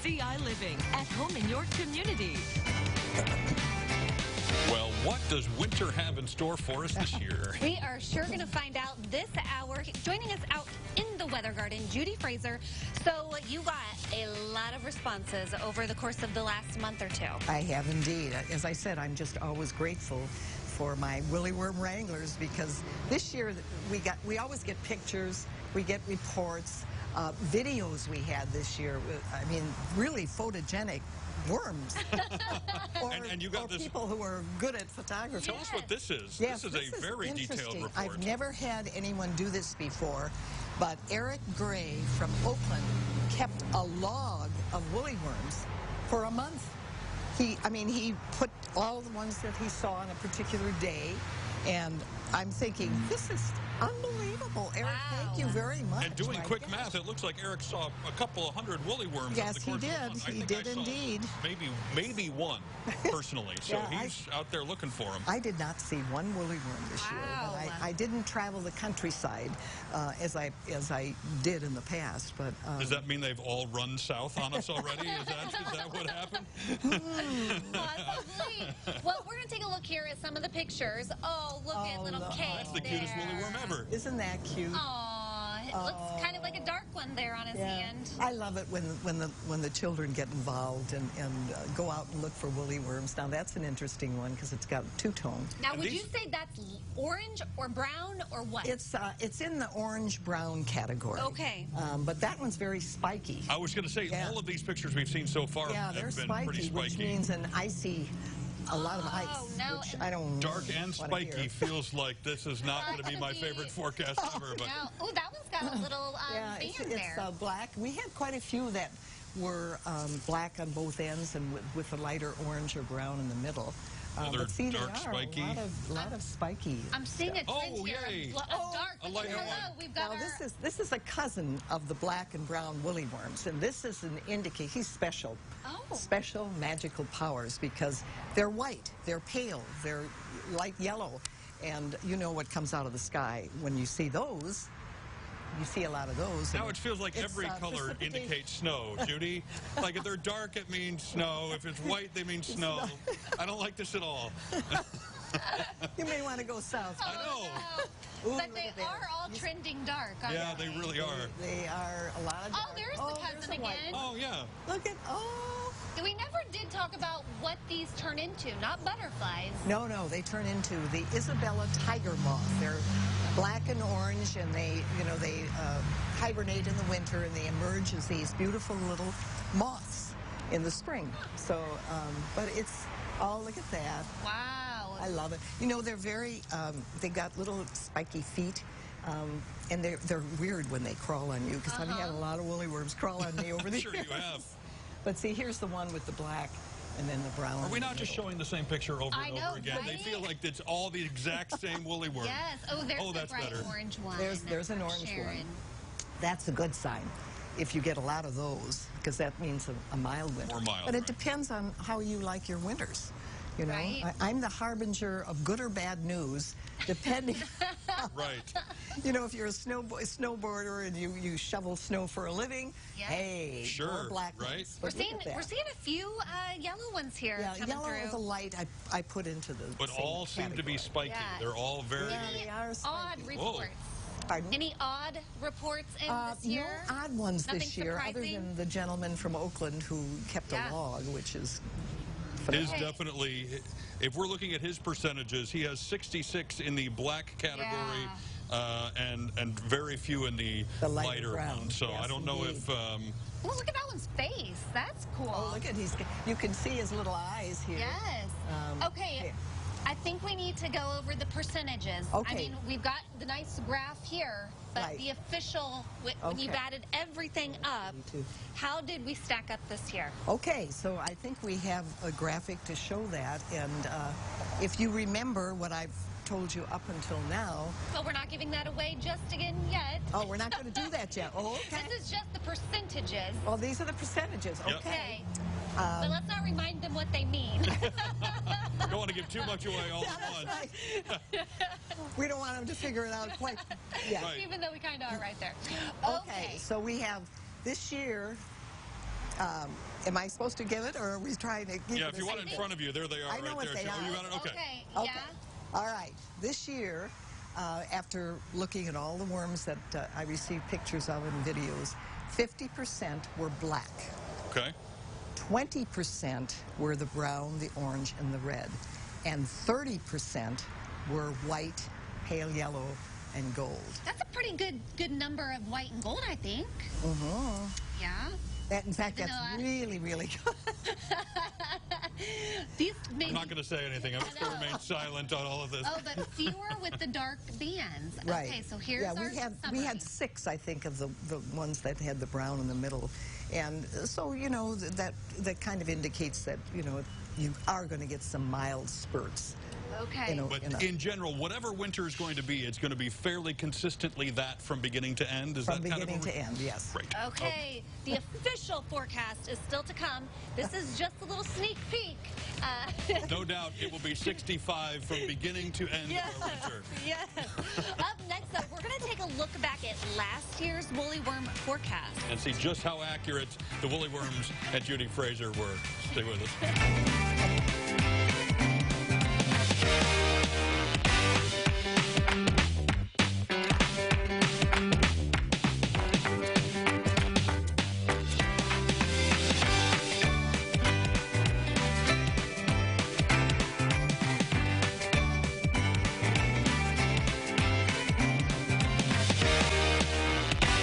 CI Living, at home in your community. Well, what does winter have in store for us this year? We are sure going to find out this hour. Joining us out in the Weather Garden, Judy Fraser. So you got a lot of responses over the course of the last month or two. I have indeed. As I said, I'm just always grateful for my Willy Worm Wranglers, because this year we always get pictures, we get reports, videos we had this year. I mean, really photogenic worms. and you got or this people who are good at photography. Tell us what this is. Yes, this is a very detailed report. I've never had anyone do this before, but Eric Gray from Oakland kept a log of woolly worms for a month. He put all the ones that he saw on a particular day, and I'm thinking, this is unbelievable. Eric, thank you very much. And doing quick math, it looks like Eric saw a couple of hundred woolly worms. Yes, over the course he of the did. month. He did indeed. Maybe one, personally. So Yeah, he's out there looking for them. I did not see one woolly worm this year, but I didn't travel the countryside as I did in the past. But does that mean they've all run south on us already? Is that what happened? Possibly. Well, we're going to take a look here at some of the pictures. Oh, look at little Kate. That's the cutest woolly worm ever. Isn't that cute? Aw, it looks kind of like a dark one there on his hand. I love it when the children get involved and go out and look for woolly worms. Now that's an interesting one because it's got two-tone. Now, would you say that's orange or brown or what? It's in the orange-brown category. Okay. But that one's very spiky. I was going to say, all of these pictures we've seen so far have been pretty spiky. Which means an icy, a lot of ice, which I don't Dark and spiky feels like this is not going to be my favorite forecast ever. But oh, that one's got a little band there. It's black. We had quite a few that were black on both ends and with a lighter orange or brown in the middle. But see, dark, spiky. A lot of spiky. I'm seeing a trend here of dark. A lighter one. We've got this is a cousin of the black and brown woolly worms, and this is an indicator. He's special. Special magical powers because they're white, they're pale, they're light yellow, and you know what comes out of the sky when you see those. You see a lot of those. Now it feels like every color indicates snow, Judy. Like if they're dark, it means snow. If it's white, they mean snow. I don't like this at all. You may want to go south. I know. No. But they are all trending dark. Yeah, they really are. They are a lot of dark. Oh, there's the cousin again. Oh, yeah. Look at, We never did talk about what these turn into, not butterflies. No, they turn into the Isabella tiger moth. They're black and orange, and they hibernate in the winter, and they emerge as these beautiful little moths in the spring. So, but it's, look at that. Wow. I love it. You know, they're very, they got little spiky feet. And they're weird when they crawl on you, because I've had a lot of woolly worms crawl on me over the years. Sure you have. But see, here's the one with the black and then the brown. Are we not just showing the same picture over and over again? Right? They feel like it's all the exact same woolly worm. Yes. Oh, there's that's the bright better. orange one. There's an orange one. That's a good sign if you get a lot of those, because that means a mild winter. More mild, but it depends on how you like your winters. You know, right. I'm the harbinger of good or bad news, depending. Right. You know, if you're a snowboarder and you shovel snow for a living, hey, sure, more black right? ones. We're seeing a few yellow ones here. Yeah, yellow is a light I put into the. But all seem to be spiky. Yeah. They're all very. They are spiky. Odd reports. Pardon? Any odd reports in this year? No odd ones Nothing this year, other than the gentleman from Oakland who kept a log, which is phenomenal. His definitely, if we're looking at his percentages, he has 66 in the black category and very few in the lighter one. So I don't know if... well, look at that one's face. That's cool. Oh, look at you can see his little eyes here. Yes. Okay. Here. I think we need to go over the percentages. Okay. I mean, we've got the nice graph here, but the official, when you've added everything up, how did we stack up this year? Okay, so I think we have a graphic to show that, and if you remember what I've told you up until now. Well, we're not giving that away just again yet. Oh, we're not going to do that yet. Oh, okay. This is just the percentages. Well, these are the percentages. Yep. Okay. So let's not remind them what they mean. Don't want to give too much away all at once. Right. We don't want them to figure it out quite yet. Right. Even though we kind of are right there. Okay, so we have this year, Am I supposed to give it, or are we trying to give it? Yeah, if you want it in front of you, there they are. I know right what there. they are. Oh, you got it? Okay. Okay. Yeah. All right. This year, after looking at all the worms that I received pictures of and videos, 50% were black. Okay. 20% were the brown, the orange, and the red. And 30% were white, pale yellow, and gold. That's a pretty good number of white and gold, I think. Mm-hmm. Yeah. In fact, that's really, really good. I'm not going to say anything. I'm just going to remain silent on all of this. Oh, but fewer with the dark bands. Right. Okay, so here's our we had 6, I think, of the ones that had the brown in the middle. And so, you know, that kind of indicates that, you know, you are going to get some mild spurts. Okay. But in general, whatever winter is going to be, it's going to be fairly consistently that from beginning to end? Is from that beginning to end, yes. Great. Okay. The official forecast is still to come. This is just a little sneak peek. No doubt it will be 65 from beginning to end of our winter. Yes. Up next, though, we're going to take a look back at last year's woolly worm forecast. And see just how accurate the woolly worms at Judy Fraser were. Stay with us.